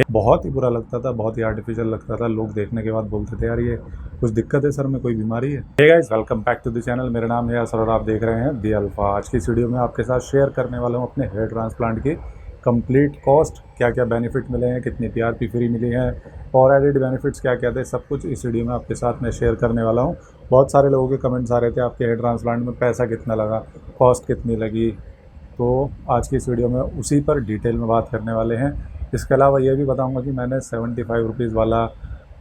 बहुत ही बुरा लगता था, बहुत ही आर्टिफिशियल लगता था। लोग देखने के बाद बोलते थे यार ये कुछ दिक्कत है सर में, कोई बीमारी है। Hey guys, welcome back to the channel. मेरा नाम है असर और आप देख रहे हैं दी अल्फा। आज की इस वीडियो में आपके साथ शेयर करने वाला हूँ अपने हेयर ट्रांसप्लांट की कंप्लीट कॉस्ट, क्या क्या बेनिफिट मिले हैं, कितनी पीआरपी फ्री मिली हैं और एडिड बेनिफिट्स क्या क्या थे, सब कुछ इस वीडियो में आपके साथ मैं शेयर करने वाला हूँ। बहुत सारे लोगों के कमेंट्स आ रहे थे आपके हेयर ट्रांसप्लांट में पैसा कितना लगा, कॉस्ट कितनी लगी, तो आज की इस वीडियो में उसी पर डिटेल में बात करने वाले हैं। इसके अलावा ये भी बताऊंगा कि मैंने 75 रुपीज़ वाला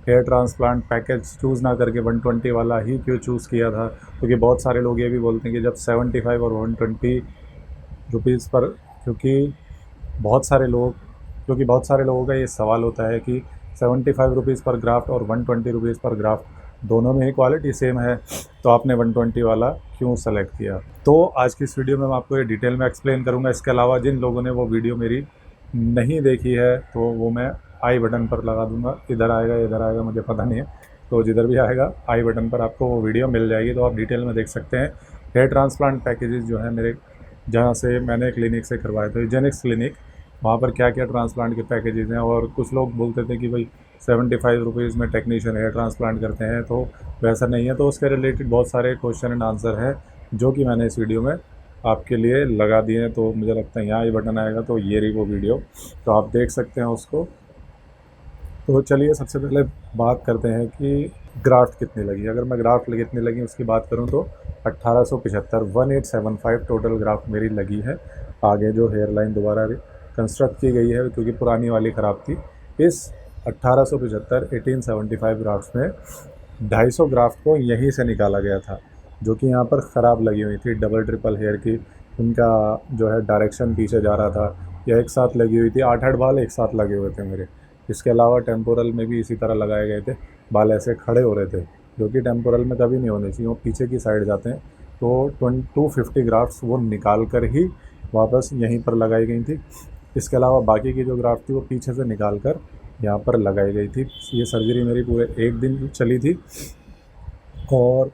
हेयर ट्रांसप्लांट पैकेज चूज़ ना करके 120 वाला ही क्यों चूज़ किया था, क्योंकि बहुत सारे लोग ये भी बोलते हैं कि जब 75 और 120 रुपीज़ पर, क्योंकि बहुत सारे लोगों का ये सवाल होता है कि 75 रुपीज़ पर ग्राफ्ट और 120 रुपीज़ पर ग्राफ्ट दोनों में ही क्वालिटी सेम है, तो आपने 120 वाला क्यों सेलेक्ट किया। तो आज की इस वीडियो में मैं आपको ये डिटेल में एक्सप्लेन करूँगा। इसके अलावा जिन लोगों ने वो वीडियो मेरी नहीं देखी है तो वो मैं आई बटन पर लगा दूंगा, इधर आएगा मुझे पता नहीं है, तो जिधर भी आएगा आई बटन पर आपको वो वीडियो मिल जाएगी, तो आप डिटेल में देख सकते हैं। हेयर ट्रांसप्लांट पैकेजेस जो है मेरे, जहाँ से मैंने क्लिनिक से करवाए थे, जेनिक्स क्लिनिक, वहाँ पर क्या क्या ट्रांसप्लांट के पैकेजेस हैं। और कुछ लोग बोलते थे कि भाई 75 रुपीज़ में टेक्नीशियन हेयर ट्रांसप्लांट करते हैं, तो वैसा नहीं है। तो उसके रिलेटेड बहुत सारे क्वेश्चन एंड आंसर है जो कि मैंने इस वीडियो में आपके लिए लगा दिए हैं। तो मुझे लगता है यहाँ ही बटन आएगा, तो ये रही वो वीडियो, तो आप देख सकते हैं उसको। तो चलिए सबसे पहले बात करते हैं कि ग्राफ्ट कितनी लगी। अगर मैं ग्राफ्ट कितनी लगी उसकी बात करूं तो 1875 टोटल ग्राफ्ट मेरी लगी है। आगे जो हेयर लाइन दोबारा कंस्ट्रक्ट की गई है क्योंकि पुरानी वाली ख़राब थी। इस 1875 ग्राफ्ट में 250 ग्राफ्ट को यहीं से निकाला गया था, जो कि यहाँ पर ख़राब लगी हुई थी, डबल ट्रिपल हेयर की। उनका जो है डायरेक्शन पीछे जा रहा था, या एक साथ लगी हुई थी, 8-8 बाल एक साथ लगे हुए थे मेरे। इसके अलावा टेम्पोरल में भी इसी तरह लगाए गए थे, बाल ऐसे खड़े हो रहे थे, जो कि टेम्पोरल में कभी नहीं होने चाहिए, वो पीछे की साइड जाते हैं। तो 250 ग्राफ्ट्स वो निकाल कर ही वापस यहीं पर लगाई गई थी। इसके अलावा बाकी की जो ग्राफ्ट थी वो पीछे से निकाल कर यहाँ पर लगाई गई थी। ये सर्जरी मेरी पूरे 1 दिन चली थी। और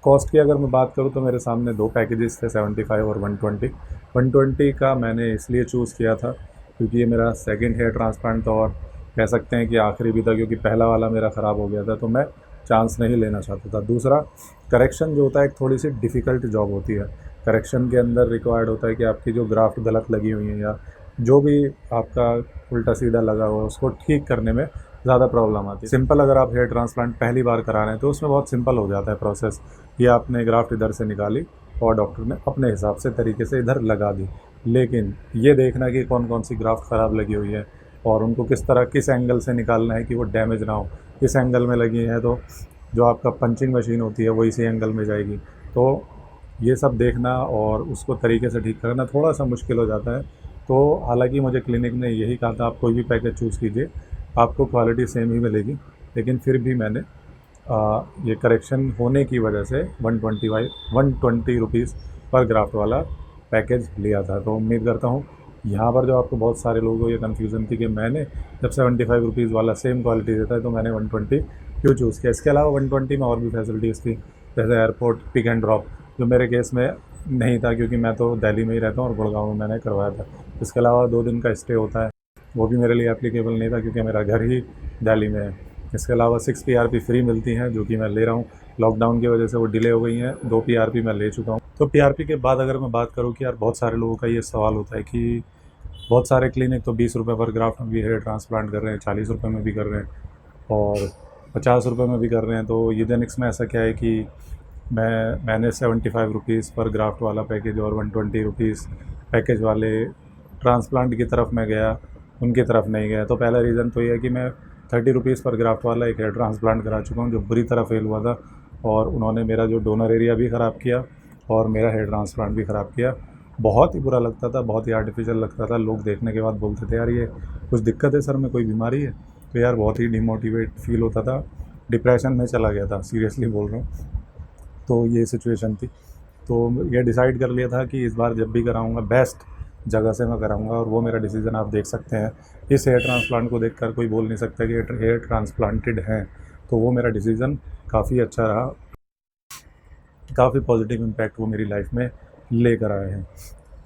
कॉस्ट की अगर मैं बात करूँ तो मेरे सामने 2 पैकेजेस थे, 75 और 120। 120 का मैंने इसलिए चूज़ किया था क्योंकि ये मेरा सेकंड हेयर ट्रांसप्लांट था, और कह सकते हैं कि आखिरी भी था, क्योंकि पहला वाला मेरा ख़राब हो गया था, तो मैं चांस नहीं लेना चाहता था। दूसरा, करेक्शन जो होता है एक थोड़ी सी डिफ़िकल्ट जॉब होती है। करेक्शन के अंदर रिक्वायर्ड होता है कि आपकी जो ग्राफ्ट गलत लगी हुई है या जो भी आपका उल्टा सीधा लगा हुआ है उसको ठीक करने में ज़्यादा प्रॉब्लम आती है। सिंपल अगर आप हेयर ट्रांसप्लांट पहली बार करा रहे हैं तो उसमें बहुत सिंपल हो जाता है प्रोसेस। ये आपने ग्राफ्ट इधर से निकाली और डॉक्टर ने अपने हिसाब से तरीके से इधर लगा दी। लेकिन ये देखना कि कौन कौन सी ग्राफ्ट ख़राब लगी हुई है और उनको किस एंगल से निकालना है कि वो डैमेज ना हो। इस एंगल में लगी है तो जो आपका पंचिंग मशीन होती है वो इसी एंगल में जाएगी। तो ये सब देखना और उसको तरीके से ठीक करना थोड़ा सा मुश्किल हो जाता है। तो हालांकि मुझे क्लिनिक ने यही कहा था आप कोई भी पैकेज चूज़ कीजिए, आपको क्वालिटी सेम ही मिलेगी, लेकिन फिर भी मैंने ये करेक्शन होने की वजह से 120 रुपीज़ पर ग्राफ्ट वाला पैकेज लिया था। तो उम्मीद करता हूँ यहाँ पर जो आपको बहुत सारे लोगों को ये कन्फ्यूज़न थी कि मैंने जब 75 रुपीज़ वाला सेम क्वालिटी देता है तो मैंने 120 क्यों चूज़ किया। इसके अलावा 120 में और भी फैसिलिटीज़ थी, जैसे एयरपोर्ट पिक एंड ड्रॉप, जो मेरे केस में नहीं था क्योंकि मैं तो दिल्ली में ही रहता हूँ और गुड़गांव में मैंने करवाया था। इसके अलावा 2 दिन का स्टे होता है, वो भी मेरे लिए एप्लीकेबल नहीं था क्योंकि मेरा घर ही दिल्ली में है। इसके अलावा 6 पीआरपी फ्री मिलती हैं, जो कि मैं ले रहा हूँ। लॉकडाउन की वजह से वो डिले हो गई हैं, 2 पीआरपी मैं ले चुका हूँ। तो पीआरपी के बाद अगर मैं बात करूँ कि यार बहुत सारे लोगों का ये सवाल होता है कि बहुत सारे क्लिनिक तो 20 रुपये पर ग्राफ्ट में भी हेयर ट्रांसप्लांट कर रहे हैं, 40 रुपये में भी कर रहे हैं और 50 रुपये में भी कर रहे हैं। तो यूजेनिक्स में ऐसा क्या है कि मैंने 75 रुपीज़ पर ग्राफ्ट वाला पैकेज और 120 रुपीज़ पैकेज वाले ट्रांसप्लांट की तरफ मैं गया, उनकी तरफ नहीं गया। तो पहला रीज़न तो ये है कि मैं 30 रुपीज़ पर ग्राफ्ट वाला एक हेयर ट्रांसप्लांट करा चुका हूँ जो बुरी तरह फेल हुआ था, और उन्होंने मेरा जो डोनर एरिया भी ख़राब किया और मेरा हेयर ट्रांसप्लांट भी ख़राब किया। बहुत ही बुरा लगता था, बहुत ही आर्टिफिशियल लगता था। लोग देखने के बाद बोलते थे यार ये कुछ दिक्कत है सर में, कोई बीमारी है। तो यार बहुत ही डिमोटिवेट फील होता था, डिप्रेशन में चला गया था, सीरियसली बोल रहा हूँ। तो ये सिचुएशन थी। तो ये डिसाइड कर लिया था कि इस बार जब भी कराऊंगा बेस्ट जगह से मैं कराऊंगा, और वो मेरा डिसीज़न आप देख सकते हैं। इस हेयर ट्रांसप्लांट को देखकर कोई बोल नहीं सकता कि हेयर ट्रांसप्लांटेड हैं। तो वो मेरा डिसीज़न काफ़ी अच्छा रहा, काफ़ी पॉजिटिव इम्पैक्ट वो मेरी लाइफ में लेकर आए हैं।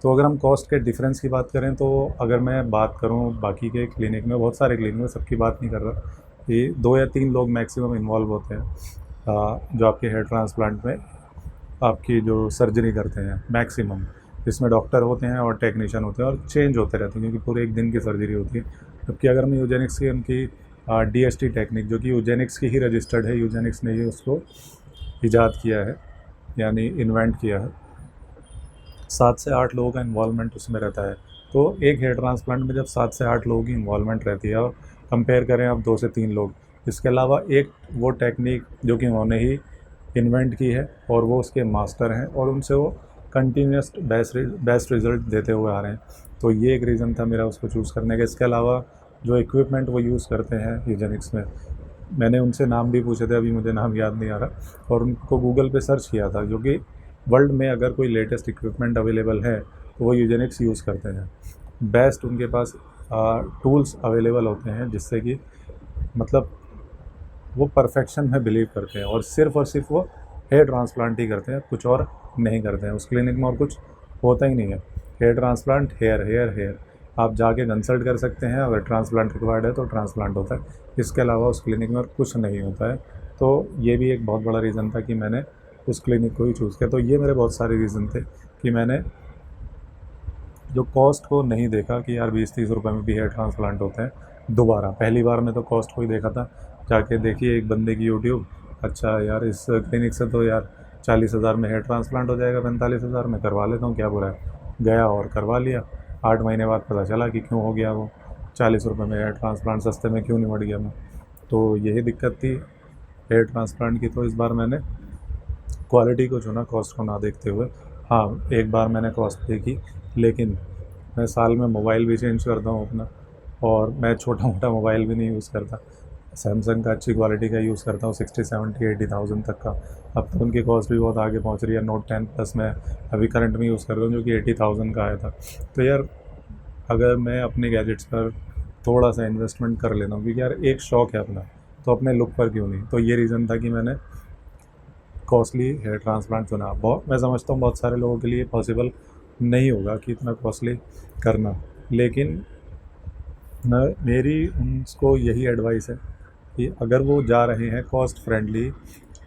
तो अगर हम कॉस्ट के डिफरेंस की बात करें तो अगर मैं बात करूं बाकी के क्लिनिक में, बहुत सारे क्लिनिक में, सबकी बात नहीं कर रहा, ये 2 या 3 लोग मैक्सिमम इन्वॉल्व होते हैं जो आपके हेयर ट्रांसप्लांट में आपकी जो सर्जरी करते हैं मैक्सिमम। इसमें डॉक्टर होते हैं और टेक्नीशियन होते हैं और चेंज होते रहते हैं क्योंकि पूरे एक दिन की सर्जरी होती है। जबकि अगर हम यूजेनिक्स की उनकी DST टेक्निक, जो कि यूजेनिक्स की ही रजिस्टर्ड है, यूजेनिक्स ने ही उसको ईजाद किया है यानी इन्वेंट किया है, 7 से 8 लोगों का इन्वॉल्वमेंट उसमें रहता है। तो एक हेयर ट्रांसप्लांट में जब 7 से 8 लोगों की इन्वॉल्वमेंट रहती है और कंपेयर करें अब 2 से 3 लोग, इसके अलावा एक वो टेक्निक जो कि उन्होंने ही इन्वेंट की है और वो उसके मास्टर हैं और उनसे वो कंटिन्यूस बेस्ट रिज़ल्ट देते हुए आ रहे हैं। तो ये एक रीज़न था मेरा उसको चूज़ करने का। इसके अलावा जो इक्विपमेंट वो यूज़ करते हैं यूजेनिक्स में, मैंने उनसे नाम भी पूछे थे, अभी मुझे नाम याद नहीं आ रहा, और उनको गूगल पे सर्च किया था, जो कि वर्ल्ड में अगर कोई लेटेस्ट इक्विपमेंट अवेलेबल है तो वो यूजेनिक्स यूज़ करते हैं। बेस्ट उनके पास टूल्स अवेलेबल होते हैं जिससे कि मतलब वो परफेक्शन में बिलीव करते हैं और सिर्फ वो हेयर ट्रांसप्लांट ही करते हैं, कुछ और नहीं करते हैं। उस क्लिनिक में और कुछ होता ही नहीं है। Hair transplant, hair hair hair. आप जाके कंसल्ट कर सकते हैं, अगर ट्रांसप्लांट रिक्वायर्ड है तो ट्रांसप्लांट होता है, इसके अलावा उस क्लिनिक में और कुछ नहीं होता है। तो ये भी एक बहुत बड़ा रीज़न था कि मैंने उस क्लिनिक को ही चूज़ किया। तो ये मेरे बहुत सारे रीज़न थे कि मैंने जो कॉस्ट को नहीं देखा कि यार 20-30 रुपए में भी हेयर ट्रांसप्लांट होते हैं। दोबारा पहली बार में तो कॉस्ट को ही देखा था, जाके देखिए एक बंदे की यूट्यूब, अच्छा यार इस क्लिनिक से तो यार 40,000 में हेयर ट्रांसप्लांट हो जाएगा, 45,000 में करवा लेता हूँ, क्या बुरा है। गया और करवा लिया। 8 महीने बाद पता चला कि क्यों हो गया वो 40 रुपये में हेयर ट्रांसप्लांट, सस्ते में क्यों नहीं बढ़ गया मैं। तो यही दिक्कत थी हेयर ट्रांसप्लांट की। तो इस बार मैंने क्वालिटी को चुना, कॉस्ट को ना देखते हुए। हाँ, एक बार मैंने कॉस्ट देखी, लेकिन मैं साल में मोबाइल भी चेंज करता हूँ अपना, और मैं छोटा मोटा मोबाइल भी नहीं यूज़ करता। सैमसंग का अच्छी क्वालिटी का यूज़ करता हूँ, 60, 70, 80,000 तक का। अब तो उनकी कॉस्ट भी बहुत आगे पहुँच रही है। नोट 10 प्लस मैं अभी करंट में यूज़ कर रहा हूँ, जो कि 80,000 का आया था। तो यार अगर मैं अपने गैजेट्स पर थोड़ा सा इन्वेस्टमेंट कर लेता हूँ, क्योंकि यार एक शौक़ है अपना, तो अपने लुक पर क्यों नहीं। तो ये रीज़न था कि मैंने कॉस्टली हेयर ट्रांसप्लांट चुना। बहुत, मैं समझता हूँ बहुत सारे लोगों के लिए पॉसिबल नहीं होगा कि इतना कॉस्टली करना, लेकिन मेरी उनको यही एडवाइस है कि अगर वो जा रहे हैं कॉस्ट फ्रेंडली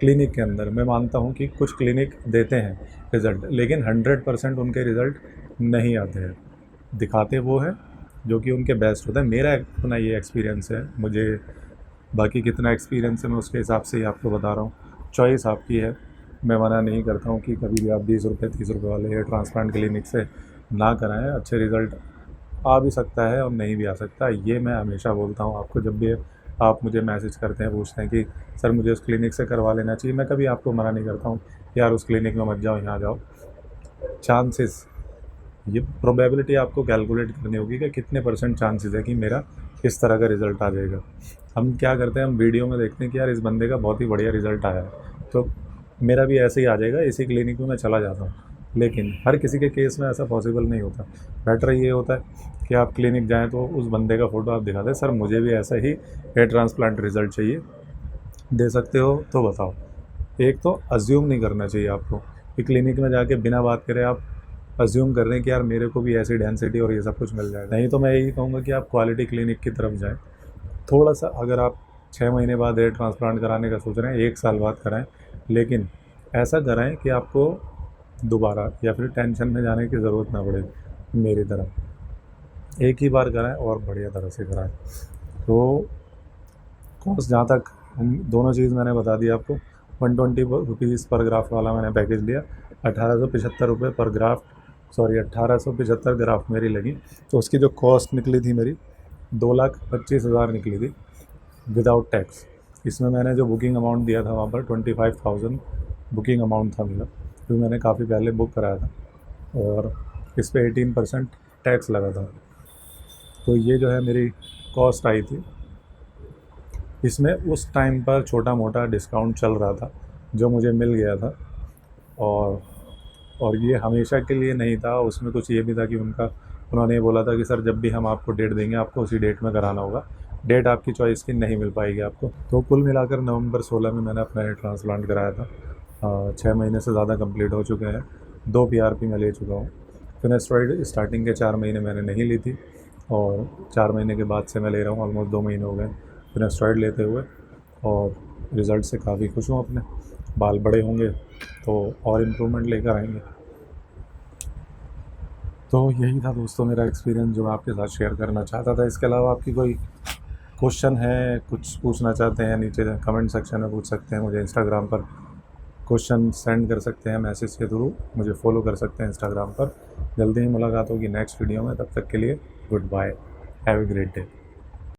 क्लिनिक के अंदर, मैं मानता हूँ कि कुछ क्लिनिक देते हैं रिज़ल्ट, लेकिन 100% उनके रिज़ल्ट नहीं आते हैं। दिखाते वो हैं जो कि उनके बेस्ट होता है। मेरा अपना ये एक्सपीरियंस है, मुझे बाकी कितना एक्सपीरियंस है मैं उसके हिसाब से ही आपको बता रहा हूँ। चॉइस आपकी है, मैं मना नहीं करता हूँ कि कभी भी आप 20 रुपये 30 रुपये वाले हेयर ट्रांसप्लांट क्लिनिक से ना कराएं। अच्छे रिज़ल्ट आ भी सकता है और नहीं भी आ सकता, ये मैं हमेशा बोलता हूँ आपको। जब भी आप मुझे मैसेज करते हैं, पूछते हैं कि सर मुझे उस क्लिनिक से करवा लेना चाहिए, मैं कभी आपको मना नहीं करता हूँ यार उस क्लिनिक में मत जाओ, यहाँ जाओ। चांसेस, ये प्रोबेबिलिटी आपको कैलकुलेट करनी होगी कि कितने % चांसेस है कि मेरा इस तरह का रिज़ल्ट आ जाएगा। हम क्या करते हैं, हम वीडियो में देखते हैं कि यार इस बंदे का बहुत ही बढ़िया रिज़ल्ट आया है, तो मेरा भी ऐसे ही आ जाएगा, इसी क्लिनिक में मैं चला जाता हूँ। लेकिन हर किसी के केस में ऐसा पॉसिबल नहीं होता। बेटर ये होता है कि आप क्लिनिक जाएँ तो उस बंदे का फ़ोटो आप दिखा दें, सर मुझे भी ऐसा ही हेयर ट्रांसप्लांट रिज़ल्ट चाहिए, दे सकते हो तो बताओ। एक तो अज़्यूम नहीं करना चाहिए आपको कि क्लिनिक में जाके बिना बात करे आप अज़्यूम कर रहे हैं कि यार मेरे को भी ऐसी डेंसिटी और ये सब कुछ मिल जाएगा। नहीं तो मैं यही कहूँगा कि आप क्वालिटी क्लिनिक की तरफ जाएँ। थोड़ा-सा अगर आप 6 महीने बाद हेयर ट्रांसप्लांट कराने का सोच रहे हैं, 1 साल बाद कराएँ, लेकिन ऐसा कराएँ कि आपको दोबारा या फिर टेंशन में जाने की ज़रूरत ना पड़े मेरी तरह। एक ही बार कराएँ और बढ़िया तरह से कराएँ। तो कॉस्ट जहाँ तक, हम दोनों चीज़ मैंने बता दी आपको। 120 रुपीज़ पर ग्राफ्ट वाला मैंने पैकेज लिया, 1875 रुपये पर ग्राफ्ट, सॉरी 1875 ग्राफ्ट मेरी लगी। तो उसकी जो कॉस्ट निकली थी मेरी 2,25,000 निकली थी विदाउट टैक्स। इसमें मैंने जो बुकिंग अमाउंट दिया था वहाँ पर 25,000 बुकिंग अमाउंट था मेरा, क्योंकि मैंने काफ़ी पहले बुक कराया था, और इस पे 18% टैक्स लगा था। तो ये जो है मेरी कॉस्ट आई थी। इसमें उस टाइम पर छोटा मोटा डिस्काउंट चल रहा था जो मुझे मिल गया था, और ये हमेशा के लिए नहीं था। उसमें कुछ ये भी था कि उन्होंने ये बोला था कि सर जब भी हम आपको डेट देंगे आपको उसी डेट में कराना होगा, डेट आपकी चॉइस की नहीं मिल पाएगी आपको। तो कुल मिलाकर नवंबर 16 में मैंने अपना हेयर ट्रांसप्लांट कराया था। 6 महीने से ज़्यादा कंप्लीट हो चुके हैं, 2 PRP मैं ले चुका हूँ। फिनेस्ट्रॉइड स्टार्टिंग के 4 महीने मैंने नहीं ली थी और 4 महीने के बाद से मैं ले रहा हूँ, ऑलमोस्ट 2 महीने हो गए फिनेस्ट्रॉइड लेते हुए और रिज़ल्ट से काफ़ी खुश हूँ अपने। बाल बड़े होंगे तो और इम्प्रूवमेंट लेकर आएंगे। तो यही था दोस्तों मेरा एक्सपीरियंस जो मैं आपके साथ शेयर करना चाहता था। इसके अलावा आपकी कोई क्वेश्चन है, कुछ पूछना चाहते हैं, नीचे कमेंट सेक्शन में पूछ सकते हैं। मुझे इंस्टाग्राम पर क्वेश्चन सेंड कर सकते हैं मैसेज के थ्रू, मुझे फॉलो कर सकते हैं इंस्टाग्राम पर। जल्दी ही मुलाकात होगी नेक्स्ट वीडियो में, तब तक के लिए goodbye, have a great day.